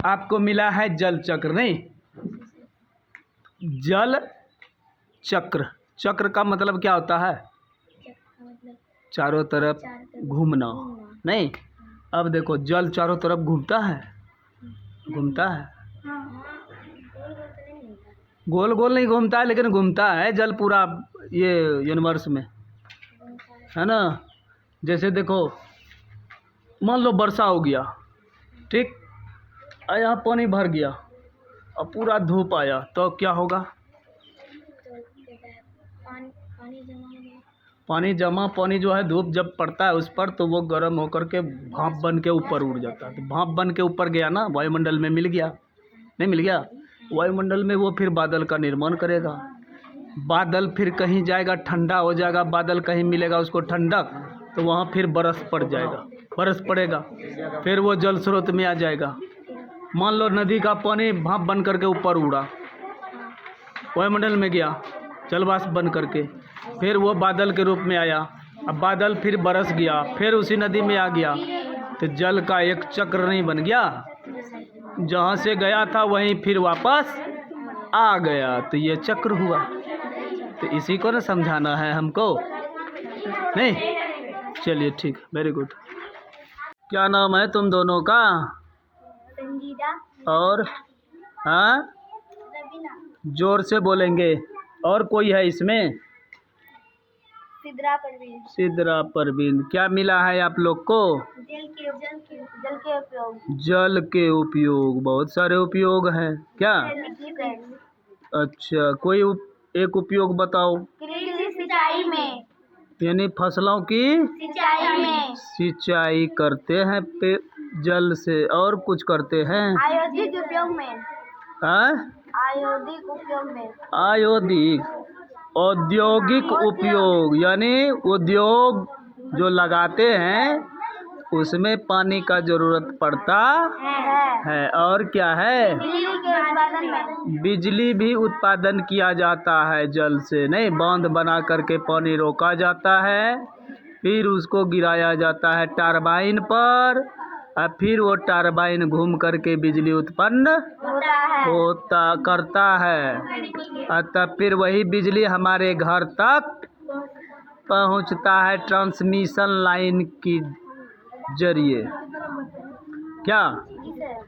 आपको मिला है जल चक्र, नहीं? जल चक्र, चक्र का मतलब क्या होता है? चारों तरफ घूमना, नहीं? अब देखो जल चारों तरफ घूमता है, घूमता है, गोल गोल नहीं घूमता है, लेकिन घूमता है जल पूरा ये यूनिवर्स में, है ना? जैसे देखो, मान लो वर्षा हो गया, ठीक, और यहाँ पानी भर गया और पूरा धूप आया, तो क्या होगा? पानी जो है, धूप जब पड़ता है उस पर, तो वो गर्म होकर के भाप बन के ऊपर उड़ जाता है। तो भाप बन के ऊपर गया ना, वायुमंडल में मिल गया, नहीं मिल गया? वायुमंडल में वो फिर बादल का निर्माण करेगा। बादल फिर कहीं जाएगा, ठंडा हो जाएगा, बादल कहीं मिलेगा उसको ठंडक, तो वहाँ फिर बरस पड़ जाएगा, बरस पड़ेगा, फिर वो जल स्रोत में आ जाएगा। मान लो नदी का पानी भाप बन करके ऊपर उड़ा, वायुमंडल में गया जलवाष्प बन करके, फिर वो बादल के रूप में आया, अब बादल फिर बरस गया, फिर उसी नदी में आ गया, तो जल का एक चक्र नहीं बन गया? जहाँ से गया था वहीं फिर वापस आ गया, तो ये चक्र हुआ। तो इसी को ना समझाना है हमको, नहीं? चलिए ठीक, वेरी गुड। क्या नाम है तुम दोनों का? संगीता और हाँ, जोर से बोलेंगे। और कोई है इसमें? सिद्रा परवीन। सिद्रा परवीन। क्या मिला है आप लोग को? जल के उपयोग। जल के उपयोग, बहुत सारे उपयोग हैं क्या? अच्छा, कोई एक उपयोग बताओ। कृषि सिंचाई में, यानी फसलों की सिंचाई में सिंचाई करते हैं जल से, और कुछ करते हैं? आयोधिक उपयोग में, हाँ? आयोधिक उपयोग में, आयोधिक, औद्योगिक उपयोग, यानी उद्योग जो लगाते हैं उसमें पानी का जरूरत पड़ता है। और क्या है? बिजली के उत्पादन में, बिजली भी उत्पादन किया जाता है जल से, नहीं? बांध बना करके पानी रोका जाता है, फिर उसको गिराया जाता है टरबाइन पर, और फिर वो टरबाइन घूम करके बिजली उत्पन्न करता है, और तब फिर वही बिजली हमारे घर तक पहुंचता है ट्रांसमिशन लाइन की जरिए। क्या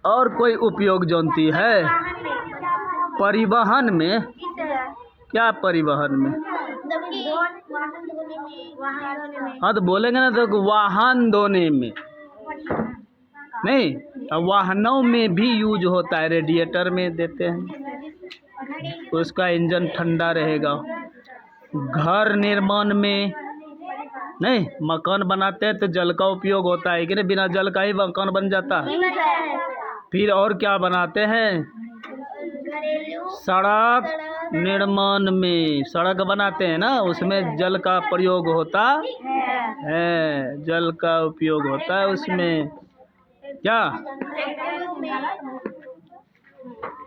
और कोई उपयोग जानती है? परिवहन में, क्या परिवहन में? हाँ तो बोलेंगे ना, तो वाहन धोने में, नहीं? वाहनों में भी यूज होता है, रेडिएटर में देते हैं, उसका इंजन ठंडा रहेगा। घर निर्माण में, नहीं? मकान बनाते हैं तो जल का उपयोग होता है कि नहीं? बिना जल का ही मकान बन जाता है। फिर और क्या बनाते हैं? सड़क निर्माण में, सड़क बनाते हैं ना, उसमें जल का प्रयोग होता है, जल का उपयोग होता है उसमें। क्या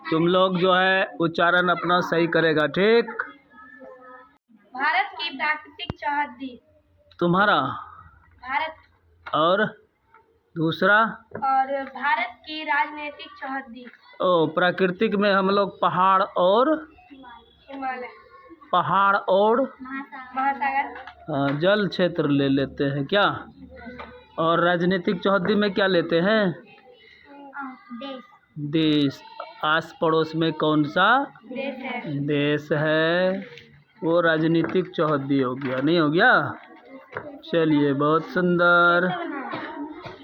तुम लोग जो है उच्चारण अपना सही करेगा, ठीक? भारत की प्राकृतिक चौहद्दी। तुम्हारा? भारत। और दूसरा? और भारत की राजनीतिक चौहद्दी। ओ, प्राकृतिक में हम लोग पहाड़ और हिमालय, पहाड़ और महासागर, जल क्षेत्र ले लेते हैं क्या? और राजनीतिक चौहद्दी में क्या लेते हैं? देश। आस पड़ोस में कौन सा देश है, वो राजनीतिक चौहद्दी हो गया, नहीं हो गया? चलिए, बहुत सुंदर।